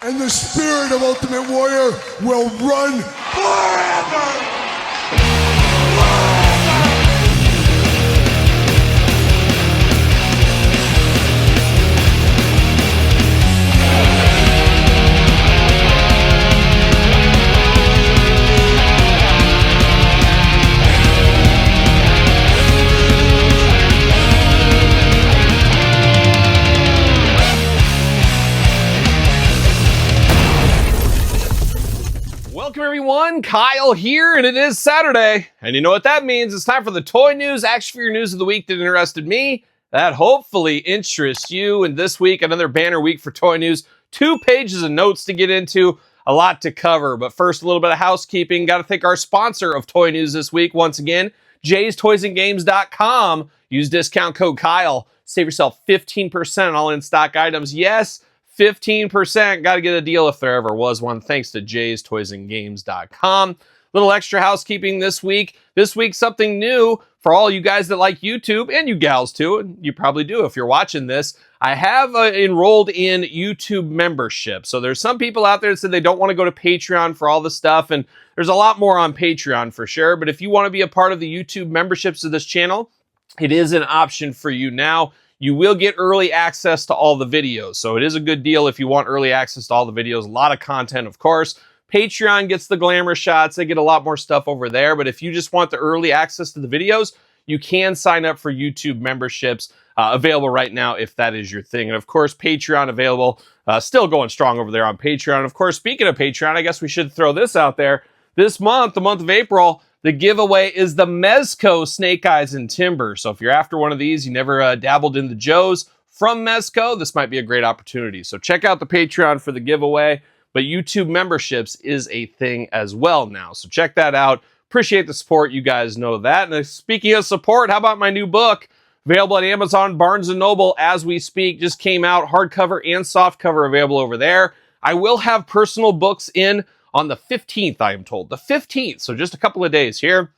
and the spirit of Ultimate Warrior will run forever! Welcome everyone, Kyle here, and it is Saturday. And you know what that means? It's time for the toy news, action figure news of the week that interested me, that hopefully interests you. And this week, another banner week for toy news. 2 pages of notes to get into, a lot to cover. But first, a little bit of housekeeping. Got to thank our sponsor of toy news this week, once again, jaystoysandgames.com. Use discount code Kyle. Save yourself 15% on all in-stock items. Yes, 15%. Got to get a deal if there ever was one, thanks to jaystoysandgames.com. Little extra housekeeping this week. This week, something new for all you guys that like YouTube, and you gals too, and you probably do if you're watching this. I have enrolled in YouTube membership. So there's some people out there that said they don't want to go to Patreon for all the stuff, and there's a lot more on Patreon for sure. But if you want to be a part of the YouTube memberships of this channel, it is an option for you now. You will get early access to all the videos. So it is a good deal if you want early access to all the videos. A lot of content, of course. Patreon gets the glamour shots. They get a lot more stuff over there. But if you just want the early access to the videos, you can sign up for YouTube memberships available right now if that is your thing. And of course, Patreon available, still going strong over there on Patreon. Of course, speaking of Patreon, I guess we should throw this out there. This month, the month of April, the giveaway is the Mezco Snake Eyes and Timber. So if you're after one of these, you never dabbled in the Joes from Mezco, this might be a great opportunity. So check out the Patreon for the giveaway, but YouTube memberships is a thing as well now. So check that out. Appreciate the support. You guys know that. And speaking of support, how about my new book? Available at Amazon, Barnes & Noble as we speak. Just came out, hardcover and softcover available over there. I will have personal books in on the 15th, I am told. The 15th, so just a couple of days here.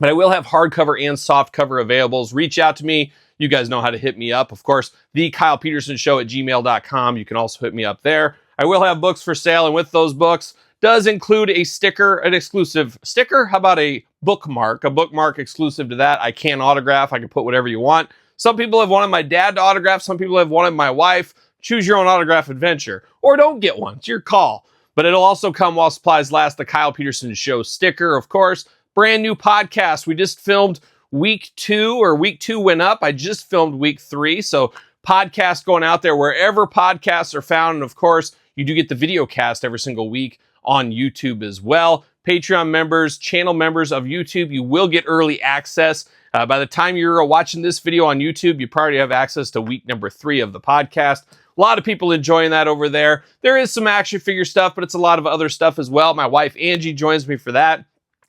But I will have hardcover and softcover available. Reach out to me. You guys know how to hit me up. Of course, TheKylePetersonShow at gmail.com. You can also hit me up there. I will have books for sale, and with those books does include a sticker, an exclusive sticker. How about a bookmark exclusive to that? I can autograph. I can put whatever you want. Some people have wanted my dad to autograph. Some people have wanted my wife. Choose your own autograph adventure. Or don't get one. It's your call. But it'll also come while supplies last. The Kyle Peterson Show sticker, of course. Brand new podcast. We just filmed week 2, or week 2 went up. I just filmed week 3. So podcast going out there wherever podcasts are found. And of course, you do get the video cast every single week on YouTube as well. Patreon members, channel members of YouTube, you will get early access. By the time you're watching this video on YouTube, you probably have access to week number 3 of the podcast. A lot of people enjoying that over there. There is some action figure stuff, but it's a lot of other stuff as well. My wife, Angie, joins me for that.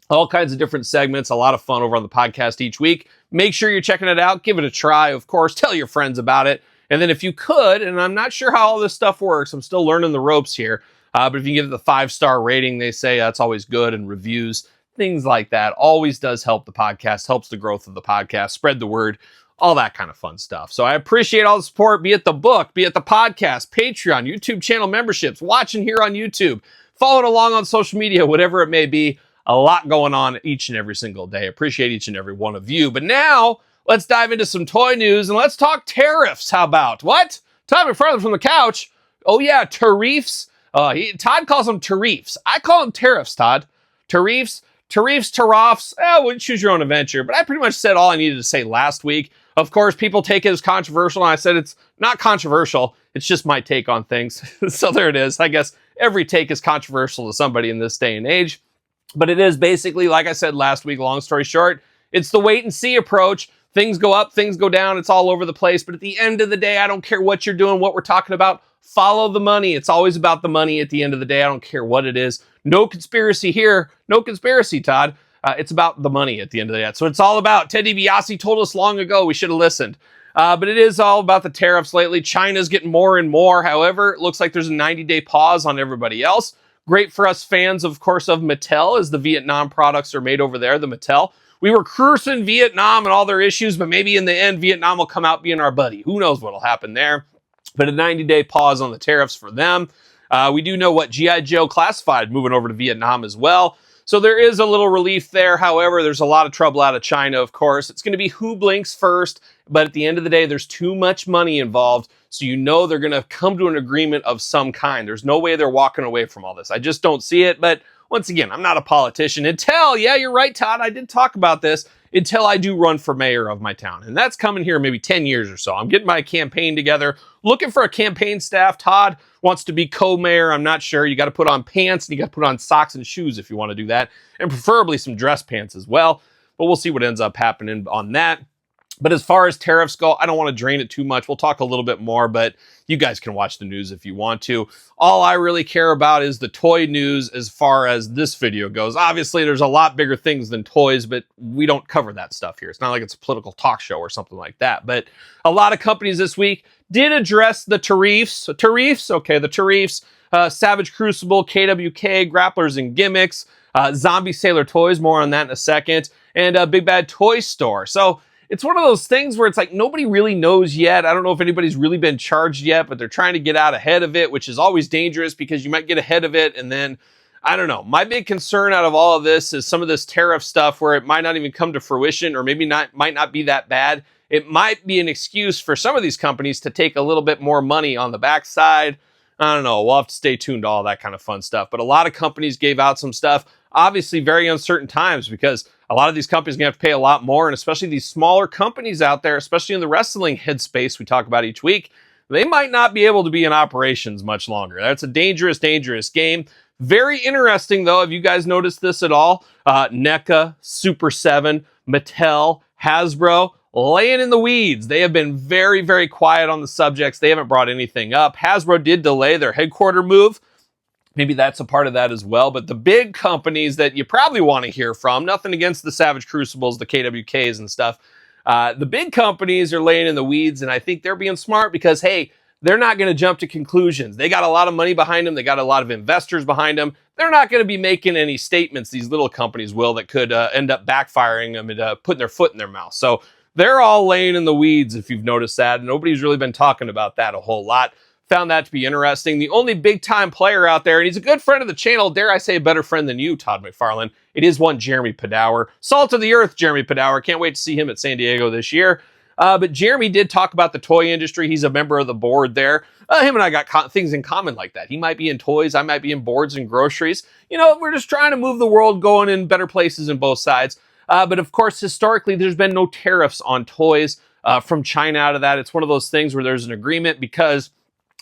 All kinds of different segments. A lot of fun over on the podcast each week. Make sure you're checking it out. Give it a try, of course. Tell your friends about it. And then if you could, and I'm not sure how all this stuff works. I'm still learning the ropes here. But if you give it the 5-star rating, they say that's always good, and reviews, things like that, always does help the podcast, helps the growth of the podcast, spread the word, all that kind of fun stuff. So I appreciate all the support, be it the book, be it the podcast, Patreon, YouTube channel memberships, watching here on YouTube, following along on social media, whatever it may be. A lot going on each and every single day. Appreciate each and every one of you. But now, let's dive into some toy news, and let's talk tariffs. How about? What? Todd McFarlane from the couch. Oh yeah, tariffs. Todd calls them tariffs. I call them tariffs, Todd. Tariffs, tariffs. Well, choose your own adventure. But I pretty much said all I needed to say last week. Of course, people take it as controversial, and I said it's not controversial. It's just my take on things. So there it is. I guess every take is controversial to somebody in this day and age. But it is basically, like I said last week, long story short, it's the wait and see approach. Things go up, things go down. It's all over the place. But at the end of the day, I don't care what you're doing, what we're talking about. Follow the money. It's always about the money at the end of the day. I don't care what it is. No conspiracy here. No conspiracy, Todd. It's about the money at the end of the day. So it's all about. Ted DiBiase told us long ago. We should have listened. But it is all about the tariffs lately. China's getting more and more. However, it looks like there's a 90-day pause on everybody else. Great for us fans, of course, of Mattel, as the Vietnam products are made over there, the Mattel. We were cursing Vietnam and all their issues, but maybe in the end, Vietnam will come out being our buddy. Who knows what'll happen there? But a 90-day pause on the tariffs for them. We do know what G.I. Joe Classified moving over to Vietnam as well. So there is a little relief there. However, there's a lot of trouble out of China, of course. It's going to be who blinks first, but at the end of the day, there's too much money involved. So you know they're going to come to an agreement of some kind. There's no way they're walking away from all this. I just don't see it. But once again, I'm not a politician until, yeah, you're right, Todd, I did talk about this, until I do run for mayor of my town. And that's coming here maybe 10 years or so. I'm getting my campaign together, looking for a campaign staff. Todd wants to be co-mayor. I'm not sure. You got to put on pants and you got to put on socks and shoes if you want to do that, and preferably some dress pants as well. But we'll see what ends up happening on that. But as far as tariffs go, I don't want to drain it too much. We'll talk a little bit more, but you guys can watch the news if you want to. All I really care about is the toy news as far as this video goes. Obviously, there's a lot bigger things than toys, but we don't cover that stuff here. It's not like it's a political talk show or something like that. But a lot of companies this week did address the tariffs. The tariffs. Savage Crucible, KWK, Grapplers and Gimmicks, Zombie Sailor Toys, more on that in a second, and Big Bad Toy Store. So it's one of those things where it's like nobody really knows yet. I don't know if anybody's really been charged yet, but they're trying to get out ahead of it, which is always dangerous because you might get ahead of it and then, I don't know. My big concern out of all of this is some of this tariff stuff where it might not even come to fruition, or maybe might not be that bad. It might be an excuse for some of these companies to take a little bit more money on the backside. I don't know. We'll have to stay tuned to all that kind of fun stuff. But a lot of companies gave out some stuff. Obviously, very uncertain times because a lot of these companies are going to have to pay a lot more. And especially these smaller companies out there, especially in the wrestling headspace we talk about each week, they might not be able to be in operations much longer. That's a dangerous, dangerous game. Very interesting, though. Have you guys noticed this at all? NECA, Super 7, Mattel, Hasbro, laying in the weeds. They have been very, very quiet on the subjects. They haven't brought anything up. Hasbro did delay their headquarter move. Maybe that's a part of that as well. But the big companies that you probably want to hear from, nothing against the Savage Crucibles, the KWKs and stuff. The big companies are laying in the weeds, and I think they're being smart because, hey, they're not going to jump to conclusions. They got a lot of money behind them. They got a lot of investors behind them. They're not going to be making any statements, these little companies will, that could end up backfiring them and putting their foot in their mouth. So they're all laying in the weeds, if you've noticed that. Nobody's really been talking about that a whole lot. Found that to be interesting. The only big-time player out there, and he's a good friend of the channel, dare I say a better friend than you, Todd McFarlane, it is one Jeremy Padower. Salt of the earth, Jeremy Padower. Can't wait to see him at San Diego this year. But Jeremy did talk about the toy industry. He's a member of the board there. Him and I got things in common like that. He might be in toys. I might be in boards and groceries. You know, we're just trying to move the world going in better places in both sides. But of course, historically, there's been no tariffs on toys from China out of that. It's one of those things where there's an agreement because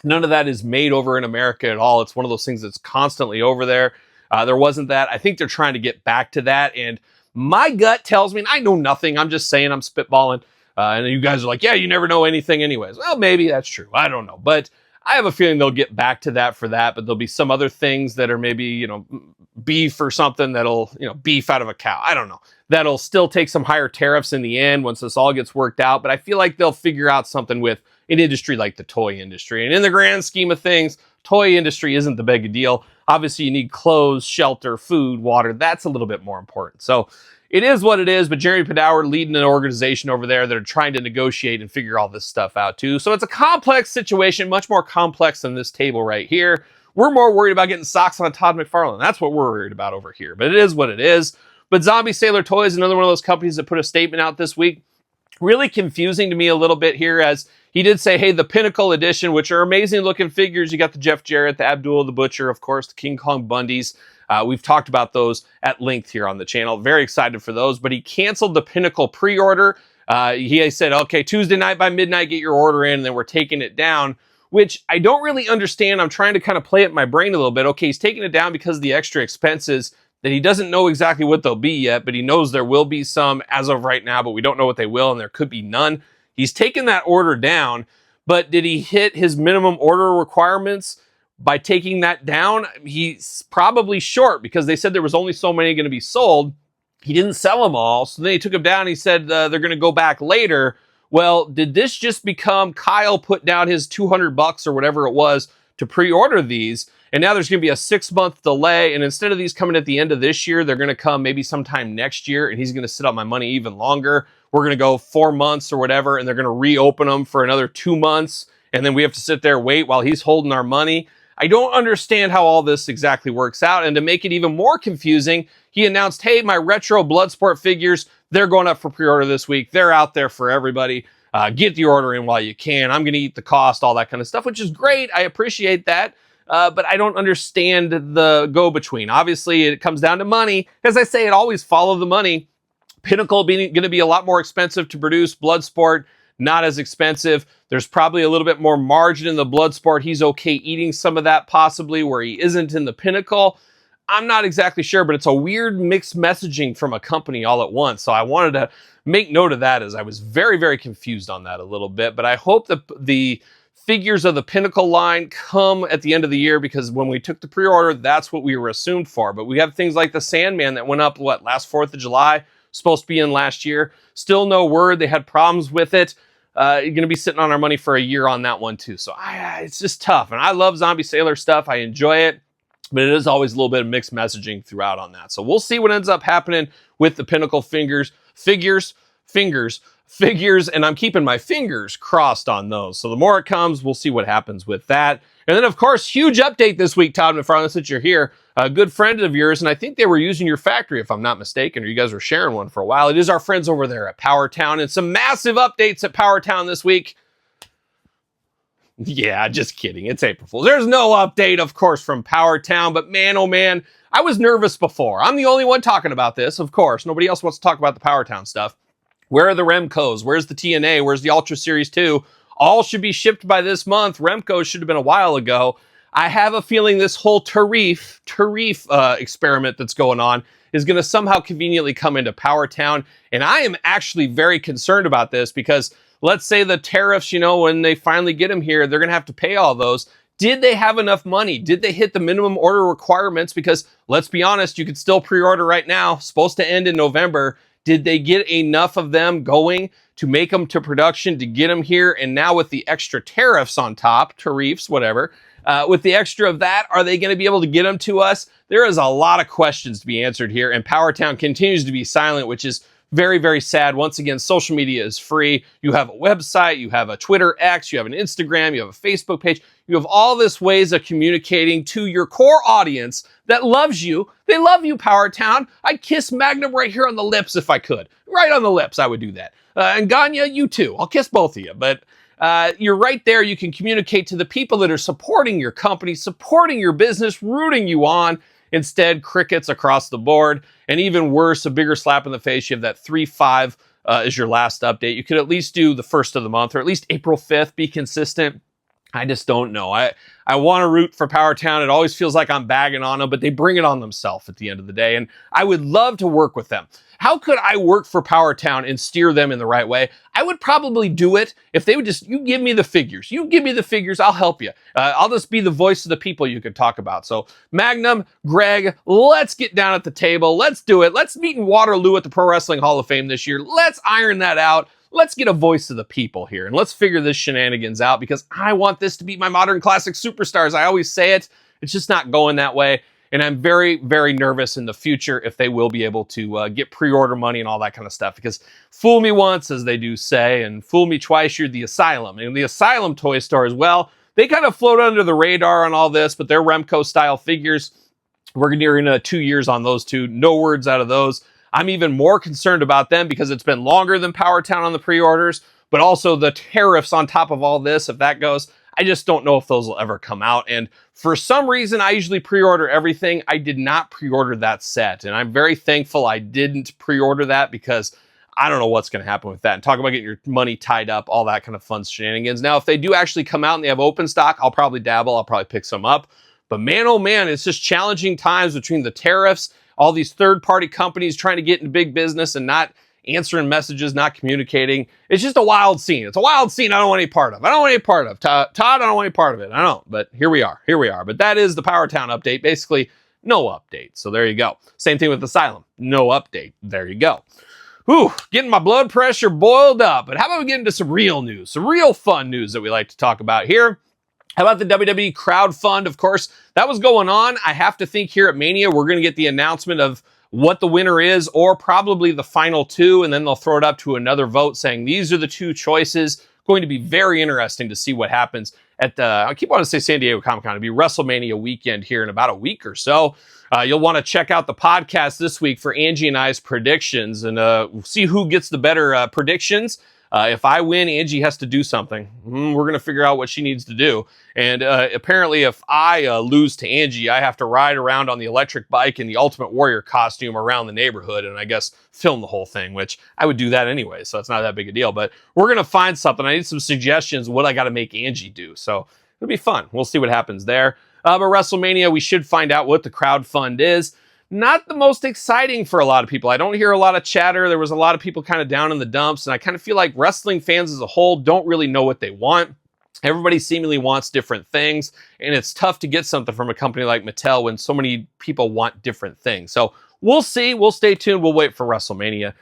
none of that is made over in America at all. It's one of those things that's constantly over there. There wasn't that. I think they're trying to get back to that. And my gut tells me, and I know nothing, I'm just saying, I'm spitballing. And you guys are like, yeah, you never know anything anyways. Well, maybe that's true. I don't know. But I have a feeling they'll get back to that for that. But there'll be some other things that are maybe, you know, beef or something that'll, you know, beef out of a cow. I don't know. That'll still take some higher tariffs in the end once this all gets worked out. But I feel like they'll figure out something with an industry like the toy industry. And in the grand scheme of things, toy industry isn't the big deal. Obviously, you need clothes, shelter, food, water. That's a little bit more important. So it is what it is, but Jeremy Padower leading an organization over there that are trying to negotiate and figure all this stuff out too. So it's a complex situation, much more complex than this table right here. We're more worried about getting socks on Todd McFarlane. That's what we're worried about over here, but it is what it is. But Zombie Sailor Toys, another one of those companies that put a statement out this week. Really confusing to me a little bit here, as he did say, hey, the Pinnacle Edition, which are amazing looking figures. You got the Jeff Jarrett, the Abdul the Butcher, of course, the King Kong Bundys. We've talked about those at length here on the channel. Very excited for those, but he canceled the Pinnacle pre-order. He said, okay, Tuesday night by midnight, get your order in, and then we're taking it down, which I don't really understand. I'm trying to kind of play it in my brain a little bit. Okay, he's taking it down because of the extra expenses that he doesn't know exactly what they'll be yet, but he knows there will be some as of right now, but we don't know what they will, and there could be none. He's taken that order down, but did he hit his minimum order requirements by taking that down? He's probably short because they said there was only so many going to be sold. He didn't sell them all, so then he took them down. He said they're going to go back later. Well, did this just become Kyle put down his $200 or whatever it was to pre-order these, and now there's going to be a 6-month delay, and instead of these coming at the end of this year, they're going to come maybe sometime next year, and he's going to sit on my money even longer. We're going to go 4 months or whatever, and they're going to reopen them for another 2 months, and then we have to sit there wait while he's holding our money. I don't understand how all this exactly works out. And to make it even more confusing, he announced, hey, my retro Bloodsport figures, they're going up for pre-order this week. They're out there for everybody. Get the order in while you can. I'm going to eat the cost, all that kind of stuff, which is great. I appreciate that. But I don't understand the go-between. Obviously, it comes down to money. As I say, it always follow the money. Pinnacle being going to be a lot more expensive to produce. Bloodsport, not as expensive. There's probably a little bit more margin in the Bloodsport. He's okay eating some of that possibly where he isn't in the Pinnacle. I'm not exactly sure, but it's a weird mixed messaging from a company all at once. So I wanted to make note of that as I was very, very confused on that a little bit. But I hope that the figures of the Pinnacle line come at the end of the year, because when we took the pre-order, that's what we were assumed for. But we have things like the Sandman that went up, last 4th of July, supposed to be in last year. Still no word. They had problems with it. You're going to be sitting on our money for a year on that one too. So it's just tough. And I love Zombie Sailor stuff. I enjoy it. But it is always a little bit of mixed messaging throughout on that. So we'll see what ends up happening with the Pinnacle figures, and I'm keeping my fingers crossed on those. So the more it comes, we'll see what happens with that. And then, of course, huge update this week, Todd McFarlane, since you're here. A good friend of yours, and I think they were using your factory, if I'm not mistaken, or you guys were sharing one for a while. It is our friends over there at Powertown, and some massive updates at Powertown this week. Yeah, just kidding. It's April Fool's. There's no update, of course, from Powertown, but man, oh man, I was nervous before. I'm the only one talking about this, of course. Nobody else wants to talk about the Powertown stuff. Where are the Remcos? Where's the TNA? Where's the Ultra Series 2? All should be shipped by this month. Remcos should have been a while ago. I have a feeling this whole Tariff experiment that's going on is going to somehow conveniently come into Powertown, and I am actually very concerned about this because let's say the tariffs, when they finally get them here, they're going to have to pay all those. Did they have enough money? Did they hit the minimum order requirements? Because let's be honest, you could still pre-order right now. Supposed to end in November. Did they get enough of them going to make them to production to get them here? And now with the extra tariffs on top, tariffs, whatever, with the extra of that, are they going to be able to get them to us? There is a lot of questions to be answered here, and Powertown continues to be silent, which is very, very sad. Once again, social media is free. You have a website, you have a Twitter X, you have an Instagram, you have a Facebook page. You have all this ways of communicating to your core audience that loves you. They love you, Powertown. I'd kiss Magnum right here on the lips if I could. Right on the lips, I would do that. And Ganya, you too. I'll kiss both of you. But you're right there. You can communicate to the people that are supporting your company, supporting your business, rooting you on. Instead, crickets across the board. And even worse, a bigger slap in the face. You have that 3/5 is your last update. You could at least do the 1st of the month, or at least April 5th. Be consistent. I just don't know. I want to root for Powertown. It always feels like I'm bagging on them, but they bring it on themselves at the end of the day. And I would love to work with them. How could I work for Powertown and steer them in the right way? I would probably do it if they would just, you give me the figures. You give me the figures, I'll help you. I'll just be the voice of the people you could talk about. So Magnum, Greg, let's get down at the table. Let's do it. Let's meet in Waterloo at the Pro Wrestling Hall of Fame this year. Let's iron that out. Let's get a voice of the people here, and let's figure this shenanigans out, because I want this to be my modern classic superstars. I always say it. It's just not going that way. And I'm very, very nervous in the future if they will be able to get pre-order money and all that kind of stuff. Because fool me once, as they do say, and fool me twice, you're the Asylum. And the Asylum toy store as well, they kind of float under the radar on all this, but they're Remco-style figures. We're nearing 2 years on those two. No words out of those. I'm even more concerned about them because it's been longer than Powertown on the pre-orders, but also the tariffs on top of all this, if that goes, I just don't know if those will ever come out. And for some reason, I usually pre-order everything. I did not pre-order that set, and I'm very thankful I didn't pre-order that, because I don't know what's going to happen with that. And talk about getting your money tied up, all that kind of fun shenanigans. Now, if they do actually come out and they have open stock, I'll probably dabble. I'll probably pick some up. But man, oh man, it's just challenging times between the tariffs, all these third-party companies trying to get into big business and not answering messages, not communicating. It's just a wild scene. It's a wild scene I don't want any part of. I don't want any part of. Todd, I don't want any part of it. I don't. But here we are. Here we are. But that is the Powertown update. Basically, no update. So there you go. Same thing with Asylum. No update. There you go. Whew, getting my blood pressure boiled up. But how about we get into some real news, some real fun news that we like to talk about here? How about the WWE crowd fund? Of course, that was going on. I have to think here at Mania, we're going to get the announcement of what the winner is, or probably the final two, and then they'll throw it up to another vote saying these are the two choices. Going to be very interesting to see what happens at the, I keep wanting to say San Diego Comic-Con. It'll be WrestleMania weekend here in about a week or so. You'll want to check out the podcast this week for Angie and I's predictions and see who gets the better predictions. If I win, Angie has to do something. We're going to figure out what she needs to do. And apparently, if I lose to Angie, I have to ride around on the electric bike in the Ultimate Warrior costume around the neighborhood and I guess film the whole thing, which I would do that anyway, so it's not that big a deal. But we're going to find something. I need some suggestions what I got to make Angie do. So it'll be fun. We'll see what happens there. But WrestleMania, we should find out what the crowd fund is. Not the most exciting for a lot of people. I don't hear a lot of chatter. There was a lot of people kind of down in the dumps, and I kind of feel like wrestling fans as a whole don't really know what they want. Everybody seemingly wants different things, and it's tough to get something from a company like Mattel when so many people want different things. So we'll see. We'll stay tuned. We'll wait for WrestleMania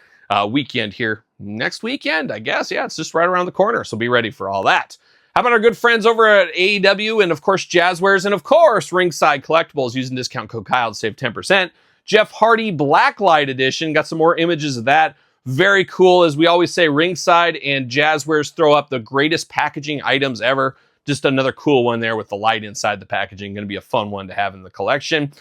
weekend here next weekend, I guess. Yeah, it's just right around the corner, so be ready for all that. How about our good friends over at AEW and, of course, Jazzwares and, of course, Ringside Collectibles using discount code Kyle to save 10%. Jeff Hardy Blacklight Edition. Got some more images of that. Very cool. As we always say, Ringside and Jazzwares throw up the greatest packaging items ever. Just another cool one there with the light inside the packaging. Going to be a fun one to have in the collection.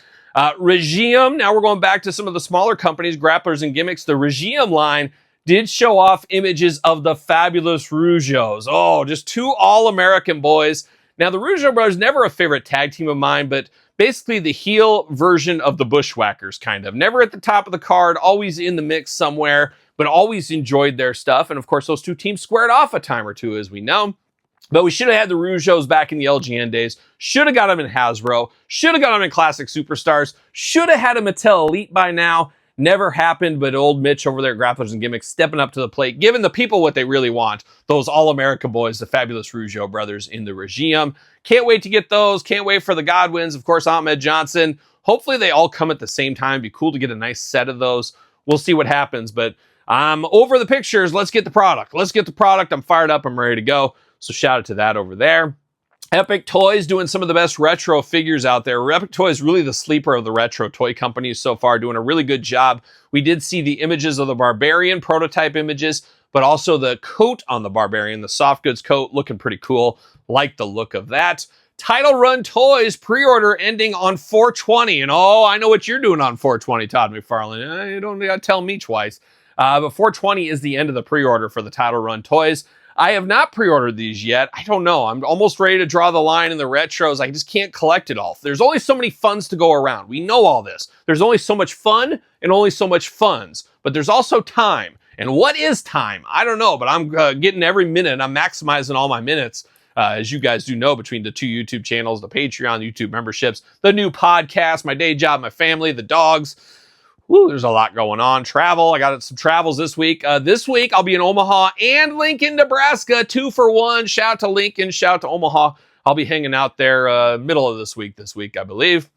Regime. Now we're going back to some of the smaller companies, Grapplers and Gimmicks. The Regime line did show off images of the fabulous Rougeaus. Oh, just two all-American boys. Now, the Rougeau brothers, never a favorite tag team of mine, but basically the heel version of the Bushwhackers, kind of. Never at the top of the card, always in the mix somewhere, but always enjoyed their stuff. And, of course, those two teams squared off a time or two, as we know. But we should have had the Rougeaus back in the LGN days. Should have got them in Hasbro. Should have got them in Classic Superstars. Should have had a Mattel Elite by now. Never happened, but old Mitch over there at Grapplers and Gimmicks stepping up to the plate, giving the people what they really want. Those all-America boys, the fabulous Rougeau brothers in the Regime. Can't wait to get those. Can't wait for the Godwins. Of course, Ahmed Johnson. Hopefully they all come at the same time. Be cool to get a nice set of those. We'll see what happens, but I'm over the pictures. Let's get the product. Let's get the product. I'm fired up. I'm ready to go. So shout out to that over there. Epic Toys doing some of the best retro figures out there. Epic Toys really the sleeper of the retro toy companies so far, doing a really good job. We did see the images of the Barbarian, prototype images, but also the coat on the Barbarian, the soft goods coat, looking pretty cool. Like the look of that. Title Run Toys pre-order ending on 4/20. And oh, I know what you're doing on 4/20, Todd McFarlane. You don't gotta tell me twice. But 4/20 is the end of the pre-order for the Title Run Toys. I have not pre-ordered these yet. I don't know. I'm almost ready to draw the line in the retros. I just can't collect it all. There's only so many funds to go around. We know all this. There's only so much fun and only so much funds. But there's also time. And what is time? I don't know, but I'm getting every minute. I'm maximizing all my minutes, as you guys do know, between the two YouTube channels, the Patreon, YouTube memberships, the new podcast, my day job, my family, the dogs. Woo, there's a lot going on. Travel. I got some travels this week. This week, I'll be in Omaha and Lincoln, Nebraska. 2 for 1. Shout out to Lincoln. Shout out to Omaha. I'll be hanging out there middle of this week, I believe.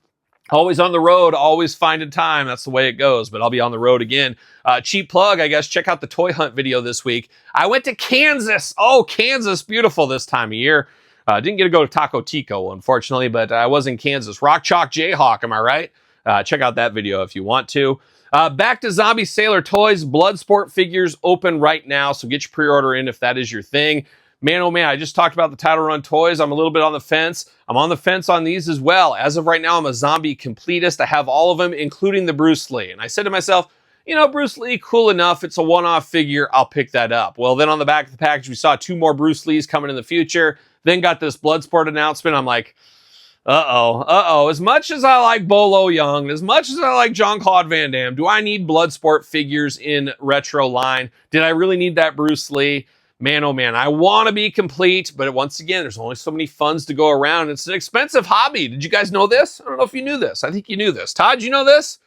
Always on the road, always finding time. That's the way it goes, but I'll be on the road again. Cheap plug, I guess. Check out the Toy Hunt video this week. I went to Kansas. Oh, Kansas. Beautiful this time of year. Didn't get to go to Taco Tico, unfortunately, but I was in Kansas. Rock Chalk Jayhawk, am I right? Check out that video if you want to. Back to Zombie Sailor Toys. Bloodsport figures open right now, so get your pre-order in if that is your thing. Man, oh man, I just talked about the Title Run Toys. I'm a little bit on the fence. I'm on the fence on these as well. As of right now, I'm a zombie completist. I have all of them, including the Bruce Lee. And I said to myself, you know, Bruce Lee, cool enough. It's a one-off figure. I'll pick that up. Well, then on the back of the package, we saw 2 more Bruce Lees coming in the future. Then got this Bloodsport announcement. I'm like, uh-oh. As much as I like Bolo Young, as much as I like Jean-Claude Van Damme, do I need Bloodsport figures in retro line? Did I really need that Bruce Lee? Man, oh man, I want to be complete, but once again, there's only so many funds to go around. It's an expensive hobby. Did you guys know this? I don't know if you knew this. I think you knew this. Todd, you know this?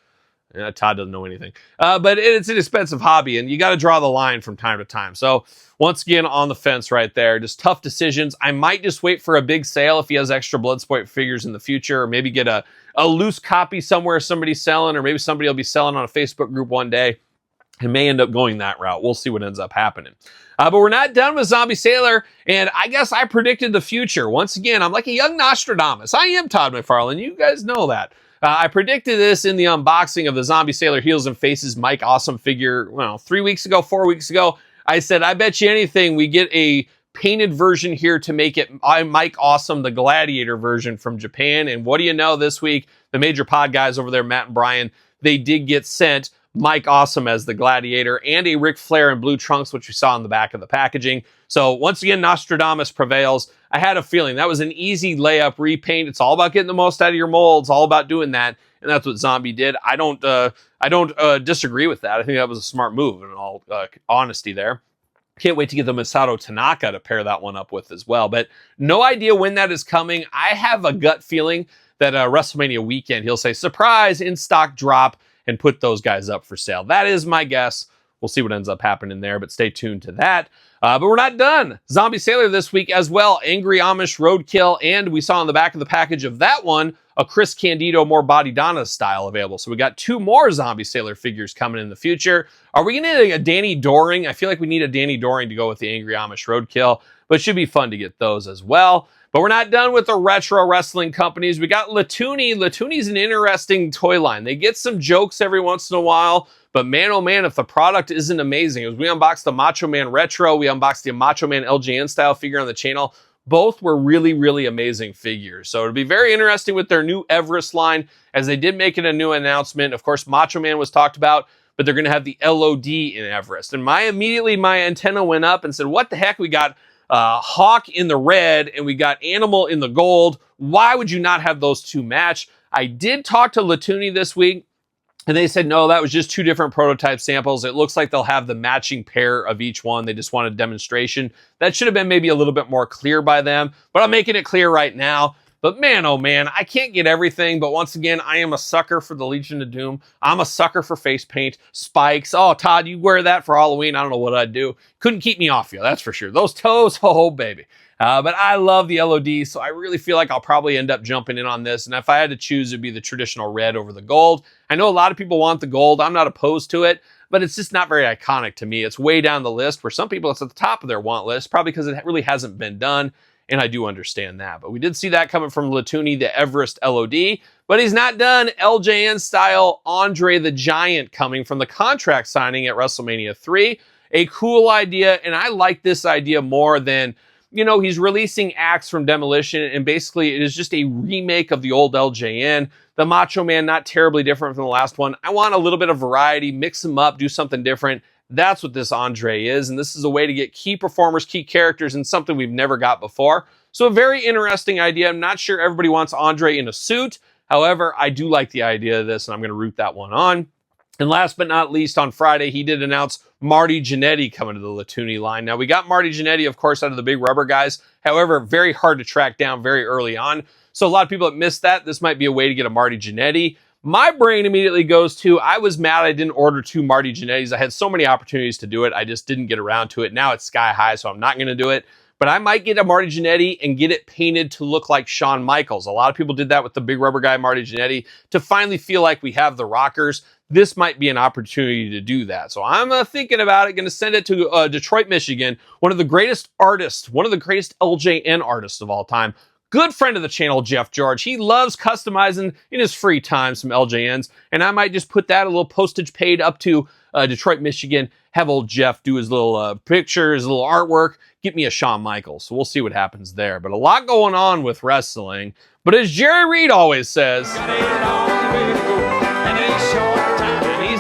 Yeah, Todd doesn't know anything. But it's an expensive hobby, and you got to draw the line from time to time. So once again, on the fence right there. Just tough decisions. I might just wait for a big sale if he has extra Bloodsport figures in the future, or maybe get a loose copy somewhere somebody's selling, or maybe somebody will be selling on a Facebook group one day. It may end up going that route. We'll see what ends up happening. But we're not done with Zombie Sailor, and I guess I predicted the future. Once again, I'm like a young Nostradamus. I am Todd McFarlane. You guys know that. I predicted this in the unboxing of the Zombie Sailor Heels and Faces Mike Awesome figure, 3 weeks ago, 4 weeks ago. I said, I bet you anything we get a painted version here to make it Mike Awesome, the Gladiator version from Japan. And what do you know, this week, the major pod guys over there, Matt and Brian, they did get sent Mike Awesome as the Gladiator and a Ric Flair in blue trunks, which we saw on the back of the packaging. So once again, Nostradamus prevails. I had a feeling that was an easy layup repaint. It's all about getting the most out of your molds, all about doing that. And that's what Zombie did. I don't disagree with that. I think that was a smart move in all honesty there. Can't wait to get the Masato Tanaka to pair that one up with as well. But no idea when that is coming. I have a gut feeling that WrestleMania weekend, he'll say, surprise, in-stock drop, and put those guys up for sale. That is my guess. We'll see what ends up happening there, but stay tuned to that. But we're not done. Zombie Sailor this week as well. Angry Amish Roadkill, and we saw on the back of the package of that one, a Chris Candido, more Body Donna style available. So we got 2 more Zombie Sailor figures coming in the future. Are we going to need a Danny Doring? I feel like we need a Danny Doring to go with the Angry Amish Roadkill, but it should be fun to get those as well. But we're not done with the retro wrestling companies. We got Latoonie. Latoonie's an interesting toy line. They get some jokes every once in a while, but man, oh man, if the product isn't amazing. As we unboxed the Macho Man Retro, we unboxed the Macho Man LJN style figure on the channel. Both were really, really amazing figures. So it'll be very interesting with their new Everest line, as they did make it a new announcement. Of course, Macho Man was talked about, but they're going to have the LOD in Everest. And my antenna went up and said, what the heck? We got Hawk in the red and we got Animal in the gold. Why would you not have those 2 match? I did talk to Latoonie this week, and they said, no, that was just 2 different prototype samples. It looks like they'll have the matching pair of each one. They just wanted demonstration. That should have been maybe a little bit more clear by them, but I'm making it clear right now. But man, oh man, I can't get everything. But once again, I am a sucker for the Legion of Doom. I'm a sucker for face paint, spikes. Oh, Todd, you wear that for Halloween. I don't know what I'd do. Couldn't keep me off you, that's for sure. Those toes, oh baby. But I love the LOD, so I really feel like I'll probably end up jumping in on this. And if I had to choose, it'd be the traditional red over the gold. I know a lot of people want the gold. I'm not opposed to it, but it's just not very iconic to me. It's way down the list. For some people, it's at the top of their want list, probably because it really hasn't been done. And I do understand that. But we did see that coming from Latoonie, the Everest LOD. But he's not done. LJN style Andre the Giant coming from the contract signing at WrestleMania 3. A cool idea, and I like this idea more than, you know, he's releasing acts from Demolition, and basically it is just a remake of the old LJN. The Macho Man, not terribly different from the last one. I want a little bit of variety, mix them up, do something different. That's what this Andre is, and this is a way to get key performers, key characters, and something we've never got before. So a very interesting idea. I'm not sure everybody wants Andre in a suit. However, I do like the idea of this, and I'm going to root that one on. And last but not least, on Friday, he did announce Marty Jannetty coming to the Latoonie line. Now, we got Marty Jannetty, of course, out of the Big Rubber guys. However, very hard to track down very early on. So a lot of people that missed that, this might be a way to get a Marty Jannetty. My brain immediately goes to, I was mad I didn't order 2 Marty Jannettis. I had so many opportunities to do it. I just didn't get around to it. Now it's sky high, so I'm not going to do it. But I might get a Marty Jannetty and get it painted to look like Shawn Michaels. A lot of people did that with the Big Rubber guy, Marty Jannetty, to finally feel like we have the rockers. This might be an opportunity to do that. So I'm thinking about it, going to send it to Detroit, Michigan, one of the greatest artists, one of the greatest LJN artists of all time. Good friend of the channel, Jeff George. He loves customizing in his free time some LJNs, and I might just put that a little postage paid up to Detroit, Michigan, have old Jeff do his little picture, his little artwork, get me a Shawn Michaels. So we'll see what happens there. But a lot going on with wrestling. But as Jerry Reed always says,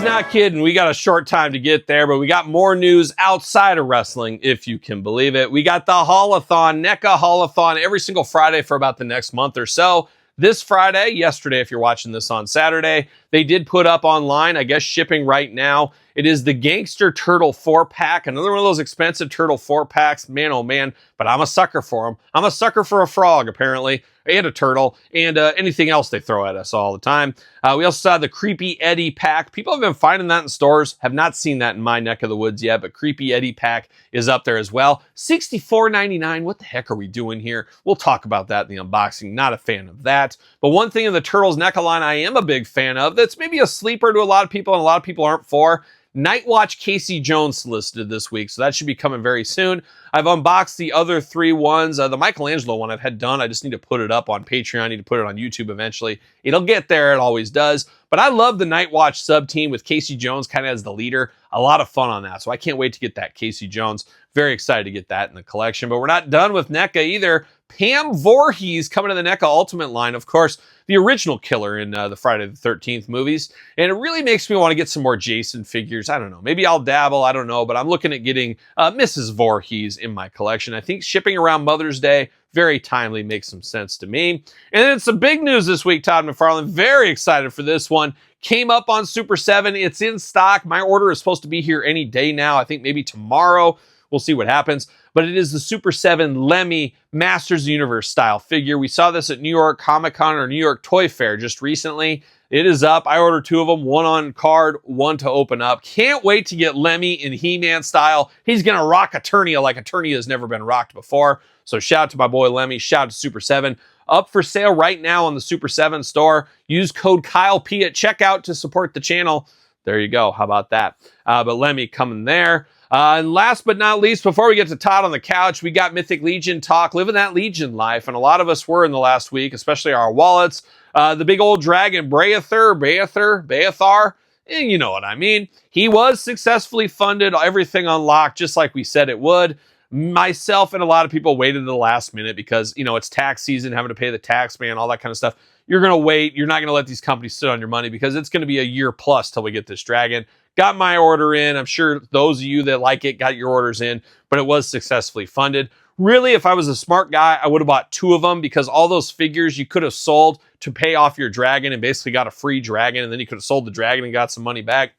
not kidding. We got a short time to get there, but we got more news outside of wrestling, if you can believe it. We got the Haulathon, NECA Haulathon, every single Friday for about the next month or so. This Friday, yesterday, if you're watching this on Saturday, they did put up online, I guess shipping right now. It is the Gangster Turtle 4-pack, another one of those expensive Turtle 4-packs. Man, oh man, but I'm a sucker for them. I'm a sucker for a frog, apparently, and a turtle, and anything else they throw at us all the time. We also saw the Creepy Eddie pack. People have been finding that in stores. Have not seen that in my neck of the woods yet, but Creepy Eddie pack is up there as well. $64.99. What the heck are we doing here? We'll talk about that in the unboxing. Not a fan of that. But one thing in the Turtles NECA line I am a big fan of, that's maybe a sleeper to a lot of people and a lot of people aren't for. Night Watch Casey Jones listed this week, so that should be coming very soon. I've unboxed the other 3 ones. The Michelangelo one I've had done. I just need to put it up on Patreon. I need to put it on YouTube eventually. It'll get there. It always does. But I love the Night Watch sub-team with Casey Jones kind of as the leader. a lot of fun on that. So I can't wait to get that. Casey Jones, very excited to get that in the collection. But we're not done with NECA either. Pam Voorhees coming to the NECA Ultimate line, of course, the original killer in the Friday the 13th movies. And it really makes me want to get some more Jason figures. I don't know. Maybe I'll dabble. I don't know. But I'm looking at getting Mrs. Voorhees in my collection. I think shipping around Mother's Day, very timely, makes some sense to me. And then some big news this week, Todd McFarlane. Very excited for this one. Came up on Super 7. It's in stock. My order is supposed to be here any day now. I think maybe tomorrow. We'll see what happens. But it is the Super 7 Lemmy Masters of the Universe style figure. We saw this at New York Comic Con or New York Toy Fair just recently. It is up. I ordered 2 of them, one on card, one to open up. Can't wait to get Lemmy in He-Man style. He's going to rock Eternia like Eternia has never been rocked before. So shout out to my boy Lemmy. Shout out to Super 7. Up for sale right now on the Super 7 store. Use code KyleP at checkout to support the channel. There you go. How about that? But Lemmy coming there. And last but not least, before we get to Todd on the couch, we got Mythic Legion talk, living that Legion life. And a lot of us were in the last week, especially our wallets. The big old dragon, Beathar, you know what I mean. He was successfully funded, everything unlocked, just like we said it would. Myself and a lot of people waited to the last minute because, you know, it's tax season, having to pay the tax man, all that kind of stuff. You're going to wait. You're not going to let these companies sit on your money because it's going to be a year plus till we get this dragon. Got my order in. I'm sure those of you that like it got your orders in, but it was successfully funded. Really, if I was a smart guy, I would have bought 2 of them because all those figures you could have sold to pay off your dragon and basically got a free dragon, and then you could have sold the dragon and got some money back.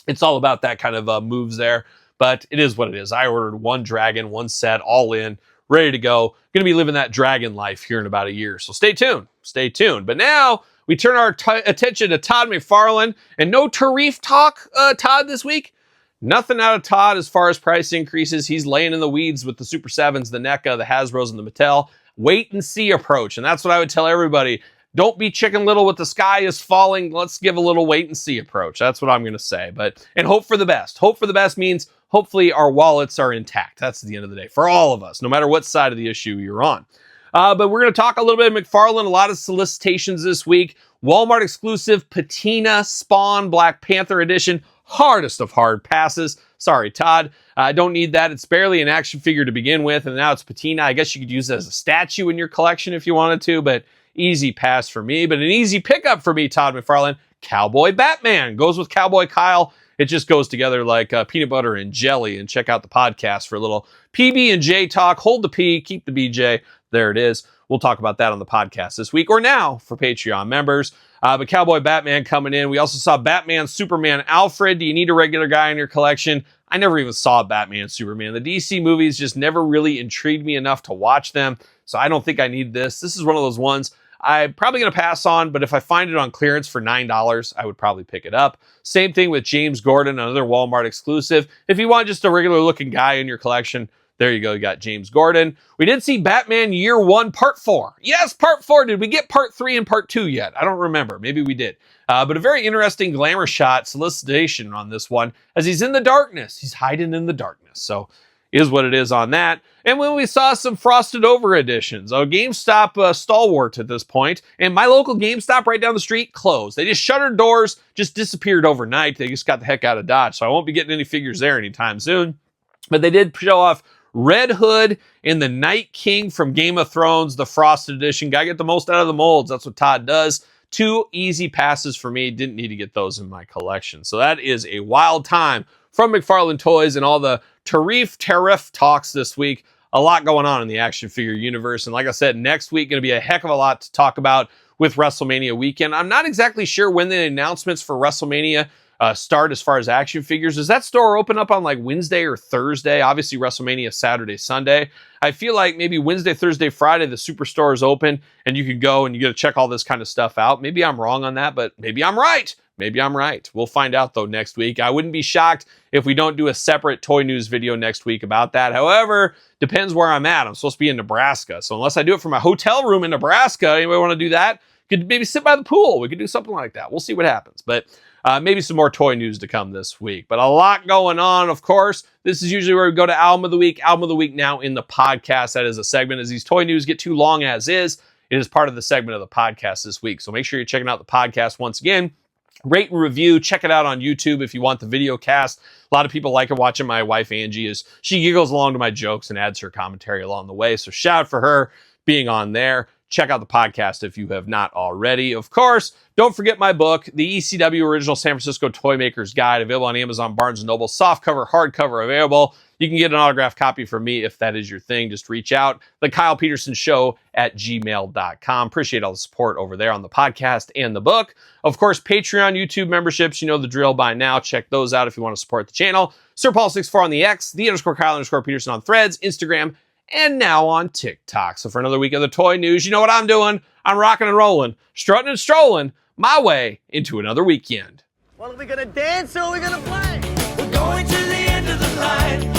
It's all about that kind of moves there, but it is what it is. I ordered 1 dragon, 1 set, all in, ready to go. Going to be living that dragon life here in about a year, so stay tuned. Stay tuned. But now we turn our attention to Todd McFarlane, and no Tariff talk, Todd, this week. Nothing out of Todd as far as price increases. He's laying in the weeds with the Super 7s, the NECA, the Hasbros, and the Mattel. Wait and see approach, and that's what I would tell everybody. Don't be Chicken Little with the sky is falling. Let's give a little wait and see approach. That's what I'm going to say. And hope for the best. Hope for the best means hopefully our wallets are intact. That's the end of the day for all of us, no matter what side of the issue you're on. But we're going to talk a little bit of McFarlane, a lot of solicitations this week. Walmart exclusive Patina Spawn Black Panther edition. Hardest of hard passes. Sorry, Todd. I don't need that. It's barely an action figure to begin with, and now it's Patina. I guess you could use it as a statue in your collection if you wanted to, but easy pass for me. But an easy pickup for me, Todd McFarlane. Cowboy Batman. Goes with Cowboy Kyle. It just goes together like peanut butter and jelly. And check out the podcast for a little PB&J talk. Hold the P, keep the BJ. There it is. We'll talk about that on the podcast this week or now for Patreon members. But Cowboy Batman coming in. We also saw Batman, Superman, Alfred. Do you need a regular guy in your collection? I never even saw Batman, Superman. The DC movies just never really intrigued me enough to watch them. So I don't think I need this. This is one of those ones I'm probably going to pass on, but if I find it on clearance for $9, I would probably pick it up. Same thing with James Gordon, another Walmart exclusive. If you want just a regular looking guy in your collection, there you go. You got James Gordon. We did see Batman Year 1 Part 4. Yes, Part 4. Did we get Part 3 and Part 2 yet? I don't remember. Maybe we did. But a very interesting glamour shot solicitation on this one as he's in the darkness. He's hiding in the darkness. So is what it is on that. And when we saw some frosted over editions, a GameStop stalwart at this point, and my local GameStop right down the street closed. They just shuttered doors, just disappeared overnight. They just got the heck out of Dodge. So I won't be getting any figures there anytime soon. But they did show off Red Hood and the Night King from Game of Thrones, the Frosted Edition. Gotta get the most out of the molds. That's what Todd does. 2 easy passes for me. Didn't need to get those in my collection. So that is a wild time from McFarlane Toys and all the Tariff talks this week. A lot going on in the action figure universe. And like I said, next week going to be a heck of a lot to talk about with WrestleMania weekend. I'm not exactly sure when the announcements for WrestleMania start as far as action figures. Does that store open up on like Wednesday or Thursday? Obviously WrestleMania Saturday, Sunday. I feel like maybe Wednesday, Thursday, Friday, the Superstore is open and you can go and you get to check all this kind of stuff out. Maybe I'm wrong on that, but maybe I'm right. Maybe I'm right. We'll find out though next week. I wouldn't be shocked if we don't do a separate toy news video next week about that. However, depends where I'm at. I'm supposed to be in Nebraska. So unless I do it from my hotel room in Nebraska, anybody want to do that? Could maybe sit by the pool. We could do something like that. We'll see what happens. But maybe some more toy news to come this week. But a lot going on, of course. This is usually where we go to Album of the Week. Album of the Week now in the podcast. That is a segment. As these toy news get too long as is, it is part of the segment of the podcast this week. So make sure you're checking out the podcast once again. Rate and review. Check it out on YouTube if you want the video cast. A lot of people like it watching my wife, Angie, as she giggles along to my jokes and adds her commentary along the way. So shout out for her being on there. Check out the podcast if you have not already. Of course, don't forget my book, the ECW Original San Francisco Toy Maker's Guide, available on Amazon, Barnes & Noble, softcover, hardcover available. You can get an autographed copy from me if that is your thing. Just reach out. TheKylePetersonShow at gmail.com. Appreciate all the support over there on the podcast and the book. Of course, Patreon, YouTube memberships, you know the drill by now. Check those out if you want to support the channel. SirPaul64 on the X, _Kyle_Peterson on Threads, Instagram, and now on TikTok. So for another week of the toy news, you know what I'm doing. I'm rocking and rolling, strutting and strolling my way into another weekend. Well, are we gonna dance or are we gonna play? We're going to the end of the line.